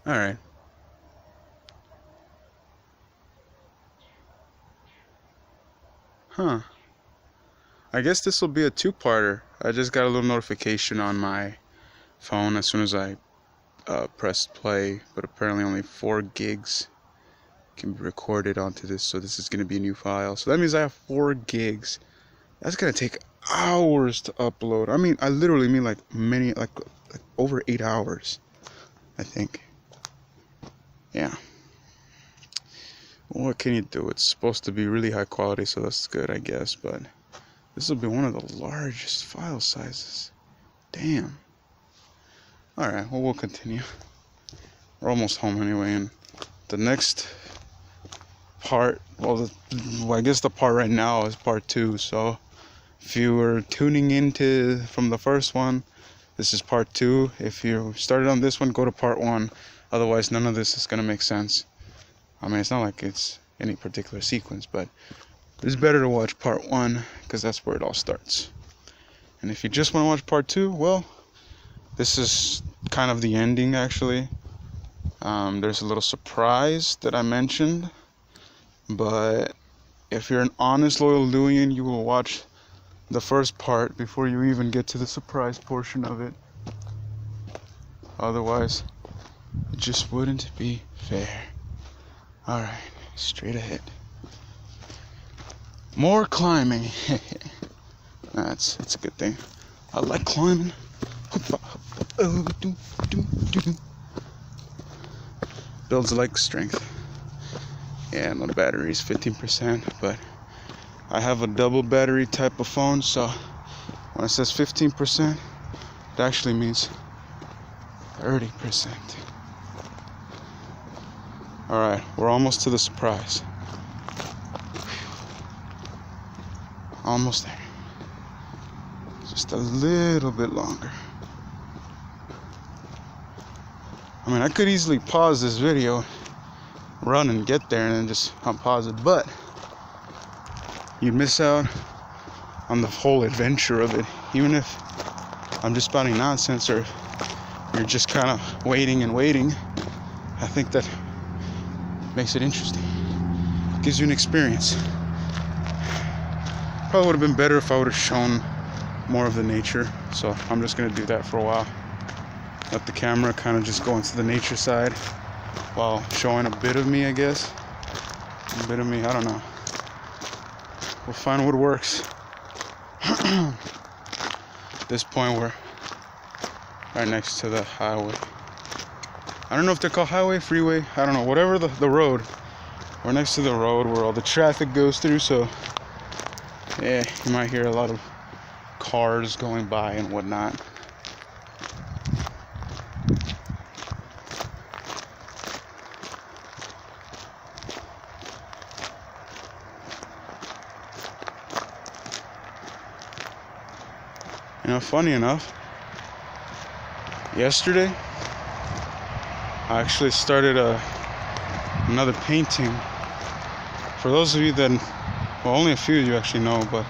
All right. Huh. I guess this will be a two-parter. I just got a little notification on my phone as soon as I pressed play, but apparently only 4 gigs can be recorded onto this, so this is going to be a new file. So that means I have 4 gigs. That's going to take hours to upload. I mean, I literally mean like over 8 hours, I think. Yeah. What can you do? It's supposed to be really high quality, so that's good, I guess, but this will be one of the largest file sizes. Damn. Alright, well, we'll continue. We're almost home anyway, and the next part, I guess the part right now is part 2, so if you were tuning into from the first one, this is part 2. If you started on this one, go to part 1. Otherwise, none of this is going to make sense. I mean, it's not like it's any particular sequence, but it's better to watch part 1 because that's where it all starts. And if you just want to watch part 2, well, this is kind of the ending, actually. There's a little surprise that I mentioned, but if you're an honest, loyal Luian, you will watch the first part before you even get to the surprise portion of it. Otherwise, it just wouldn't be fair. Alright, straight ahead. More climbing. It's a good thing. I like climbing. Builds leg strength. Yeah, my battery is 15%, but I have a double battery type of phone, so when it says 15%, it actually means 30%. Alright, we're almost to the surprise. Almost there. Just a little bit longer. I mean, I could easily pause this video, run and get there, and then just unpause it, but you'd miss out on the whole adventure of it. Even if I'm just spouting nonsense, or you're just kind of waiting and waiting, I think that makes it interesting. Gives you an experience. Probably would have been better if I would have shown more of the nature, so I'm just going to do that for a while. Let the camera kind of just go into the nature side while showing a bit of me, I guess. A bit of me, I don't know. We'll find what works. At this point, we're right next to the highway. I don't know if they're called highway, freeway, I don't know, whatever the road. We're next to the road where all the traffic goes through, so yeah, you might hear a lot of cars going by and whatnot. You know, funny enough, yesterday I actually started another painting. For those of you that, well, only a few of you actually know, but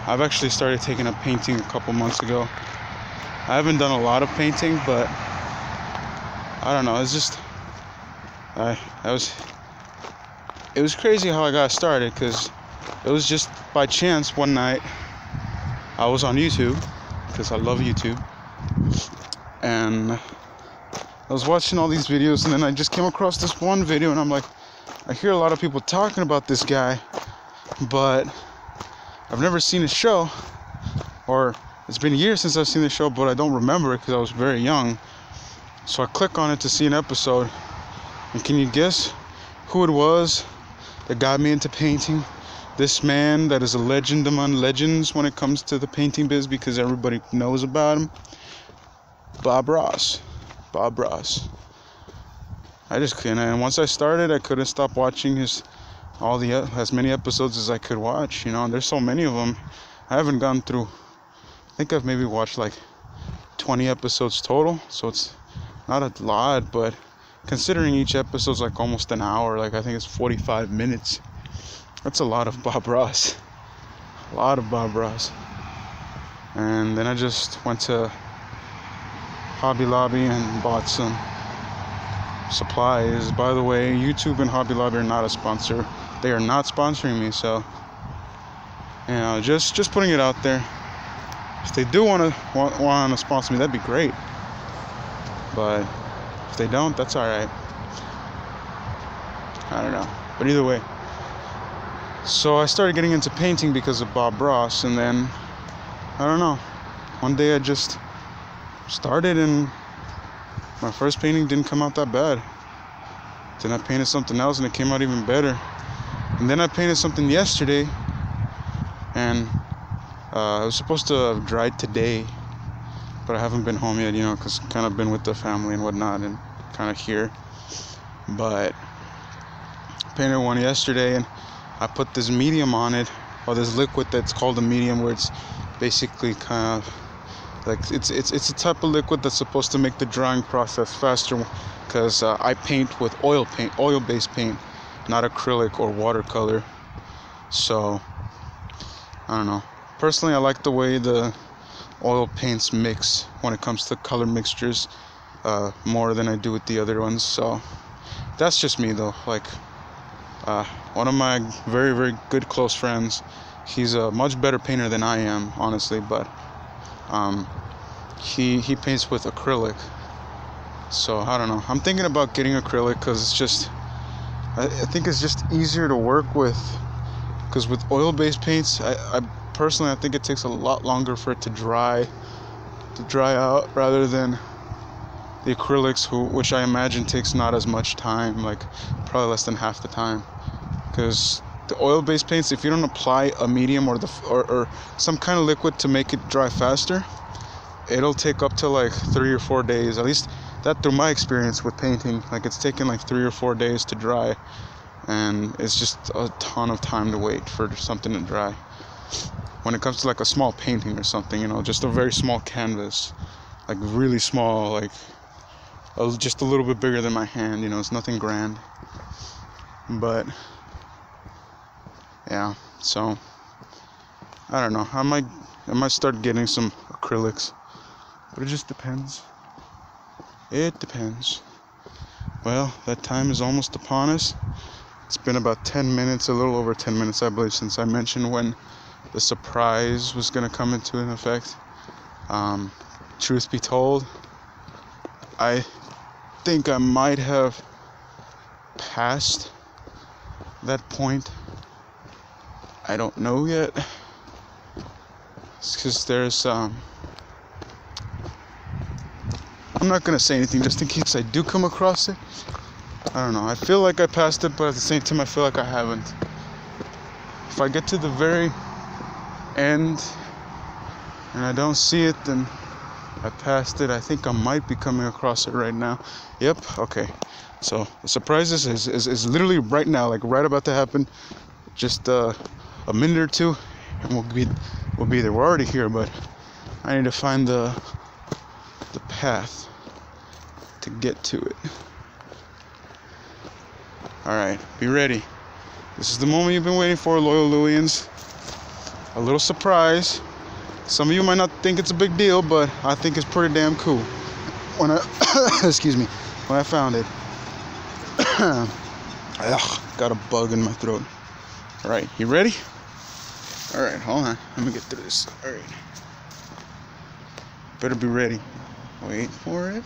I've actually started taking up painting a couple months ago. I haven't done a lot of painting, but I don't know, it's just it was crazy how I got started, because it was just by chance one night I was on YouTube, because I love YouTube, and I was watching all these videos, and then I just came across this one video, and I'm like, I hear a lot of people talking about this guy, but I've never seen his show, or it's been years since I've seen the show, but I don't remember it because I was very young. So I click on it to see an episode, and can you guess who it was that got me into painting? This man that is a legend among legends when it comes to the painting biz, because everybody knows about him. Bob Ross. Bob Ross. I just couldn't, and once I started, I couldn't stop watching as many episodes as I could watch, you know, and there's so many of them. I haven't gone through, I think I've maybe watched like 20 episodes total, so it's not a lot, but considering each episode's like almost an hour, like I think it's 45 minutes, that's a lot of Bob Ross. A lot of Bob Ross. And then I just went to Hobby Lobby and bought some supplies. By the way, YouTube and Hobby Lobby are not a sponsor. They are not sponsoring me, so just putting it out there. If they do want to sponsor me, that'd be great. But if they don't, that's all right. I don't know. But either way. So I started getting into painting because of Bob Ross, and then I don't know. One day I just started, and my first painting didn't come out that bad. Then I painted something else, and it came out even better. And then I painted something yesterday, and it was supposed to have dried today, but I haven't been home yet, because I've kind of been with the family and whatnot, and kind of here. But I painted one yesterday, and I put this medium on it, or this liquid that's called a medium, where it's basically kind of like it's a type of liquid that's supposed to make the drying process faster, because I paint with oil-based paint, not acrylic or watercolor. So I don't know. Personally, I like the way the oil paints mix when it comes to color mixtures more than I do with the other ones. So that's just me, though. Like one of my very, very good close friends, he's a much better painter than I am, honestly, but he paints with acrylic. So I don't know. I'm thinking about getting acrylic because it's just, I think it's just easier to work with. Because with oil-based paints, I personally, I think it takes a lot longer for it to dry out, rather than the acrylics, which I imagine takes not as much time, like probably less than half the time. Because the oil-based paints, if you don't apply a medium or some kind of liquid to make it dry faster, it'll take up to like 3 or 4 days. At least that through my experience with painting, like it's taken like 3 or 4 days to dry, and it's just a ton of time to wait for something to dry. When it comes to like a small painting or something, just a very small canvas, like really small, like just a little bit bigger than my hand, it's nothing grand. But yeah, so I don't know. I might start getting some acrylics, but it just depends. It depends. Well, that time is almost upon us. It's been about 10 minutes, a little over 10 minutes, I believe, since I mentioned when the surprise was going to come into effect. Truth be told, I think I might have passed that point. I don't know yet. It's because there's I'm not going to say anything just in case I do come across it. I don't know. I feel like I passed it, but at the same time I feel like I haven't. If I get to the very end and I don't see it, then I passed it. I think I might be coming across it right now. Yep. Okay. So the surprise is literally right now, like right about to happen. Just a minute or two, and we'll be there. We're already here, but I need to find the path to get to it. All right, be ready. This is the moment you've been waiting for, loyal Louians. A little surprise. Some of you might not think it's a big deal, but I think it's pretty damn cool. When I when I found it. Ugh, got a bug in my throat. All right, you ready? All right, hold on. Let me get through this. All right. Better be ready. Wait for it.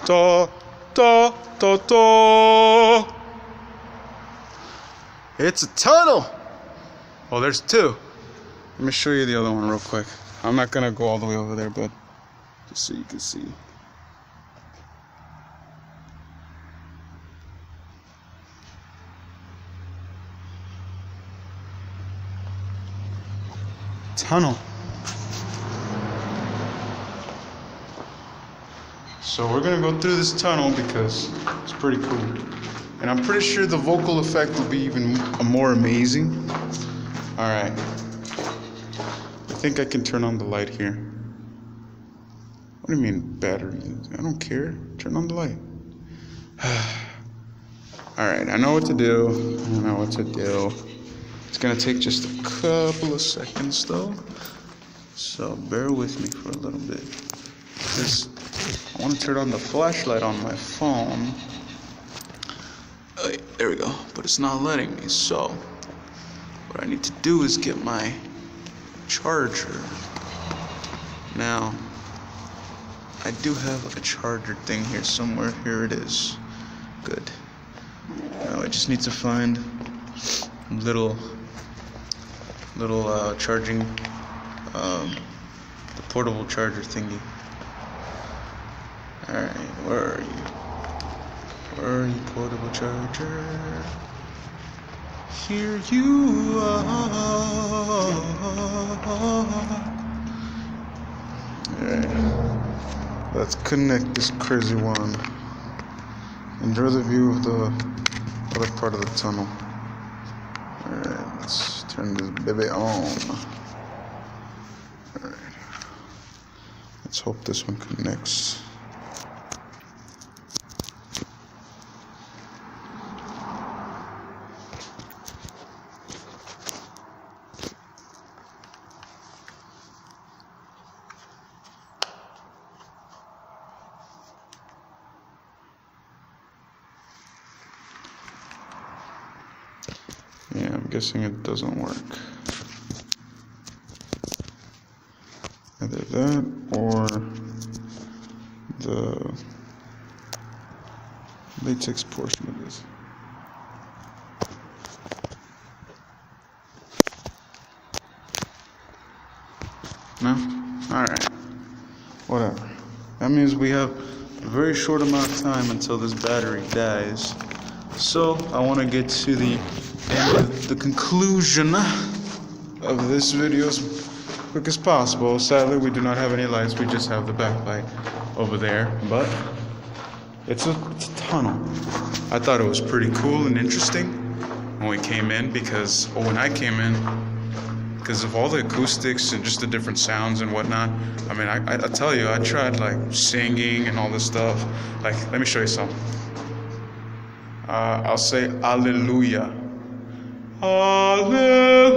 Da, da, da, da. It's a tunnel. Oh, there's two. Let me show you the other one real quick. I'm not gonna go all the way over there, but just so you can see. Tunnel. So we're gonna go through this tunnel because it's pretty cool, and I'm pretty sure the vocal effect will be even more amazing. All right, I think I can turn on the light here. What do you mean battery? I don't care. Turn on the light. All right, I know what to do. It's gonna take just a couple of seconds though, so bear with me for a little bit. this. I want to turn on the flashlight on my phone. There we go. But it's not letting me. So what I need to do is get my charger. Now, I do have a charger thing here somewhere. Here it is. Good. Now I just need to find little charging, the portable charger thingy. Alright, where are you? Where are you, portable charger? Here you are. Alright, let's connect this crazy one. Enjoy the view of the other part of the tunnel. Alright, let's turn this baby on. Alright, let's hope this one connects. Yeah, I'm guessing it doesn't work. Either that or the latex portion of this. No? Alright. Whatever. That means we have a very short amount of time until this battery dies. So, I want to get to the conclusion of this video as quick as possible. Sadly, we do not have any lights. We just have the backlight over there. But it's a tunnel. I thought it was pretty cool and interesting when we came in because of all the acoustics and just the different sounds and whatnot. I mean, I tell you, I tried like singing and all this stuff. Like, let me show you something. I'll say Alleluia. Alleluia.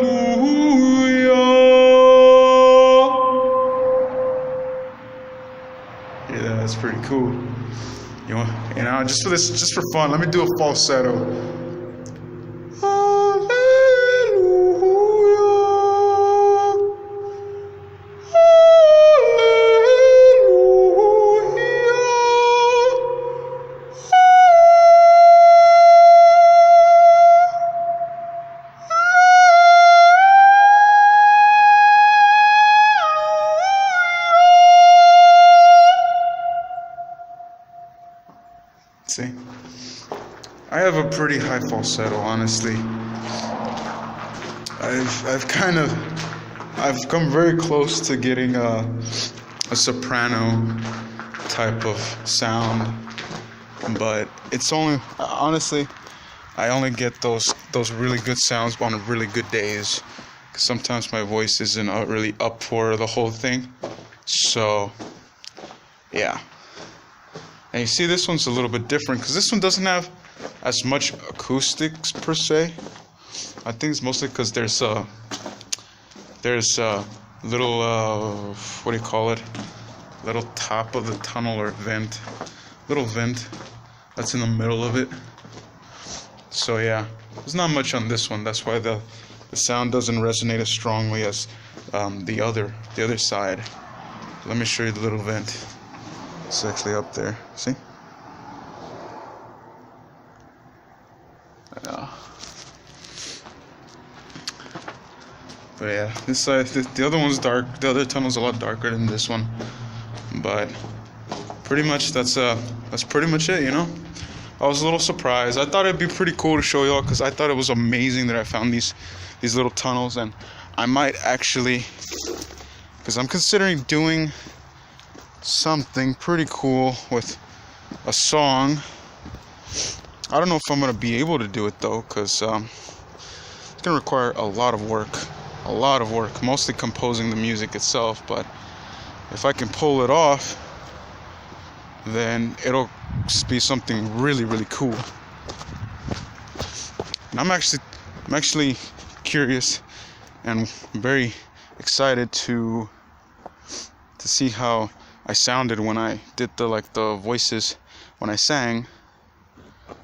Yeah, that's pretty cool. You know, just for fun, let me do a falsetto. See, I have a pretty high falsetto, honestly. I've come very close to getting a soprano type of sound, but it's only, honestly, I only get those really good sounds on really good days. 'Cause sometimes my voice isn't really up for the whole thing. So, yeah. And you see, this one's a little bit different because this one doesn't have as much acoustics per se. I think it's mostly because there's a little what do you call it? Little top of the tunnel or vent, little vent that's in the middle of it. So yeah, there's not much on this one. That's why the sound doesn't resonate as strongly as the other side. Let me show you the little vent. It's actually up there. See? Yeah. But yeah, this side, the other one's dark. The other tunnel's a lot darker than this one. But pretty much that's pretty much it. You know, I was a little surprised. I thought it'd be pretty cool to show y'all because I thought it was amazing that I found these little tunnels, and I might actually, because I'm considering doing something pretty cool with a song. I don't know if I'm gonna be able to do it though, because it's gonna require a lot of work, mostly composing the music itself. But if I can pull it off, then it'll be something really, really cool. And I'm actually curious and very excited to see how I sounded when I did the voices when I sang,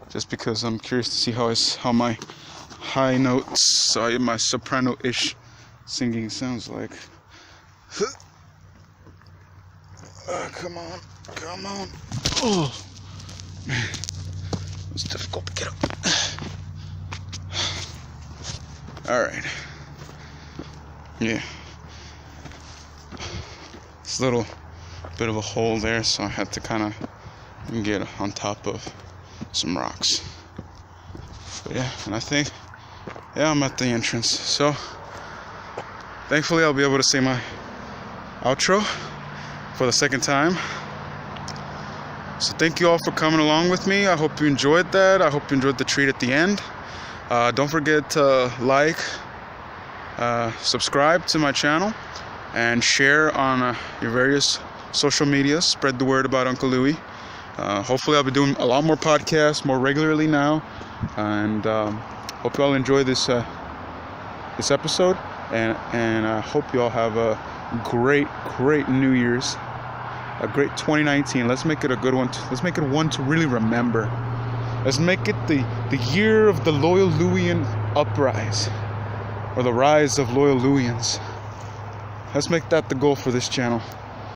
just because I'm curious to see how my high notes, my soprano-ish singing sounds like. Come on. Oh, man, it's difficult to get up. All right. Yeah. It's a little bit of a hole there, so I had to kind of get on top of some rocks. But yeah, and I think, I'm at the entrance. So, thankfully I'll be able to say my outro for the second time. So thank you all for coming along with me. I hope you enjoyed that. I hope you enjoyed the treat at the end. Don't forget to like, subscribe to my channel, and share on your various social medias. Spread the word about Uncle Louie. Hopefully I'll be doing a lot more podcasts more regularly now, and hope you all enjoy this episode, and I hope you all have a great New Year's, a great 2019. Let's make it a good one. Let's make it one to really remember. Let's make it the year of the loyal Louian uprise, or the rise of loyal Louians. Let's make that the goal for this channel.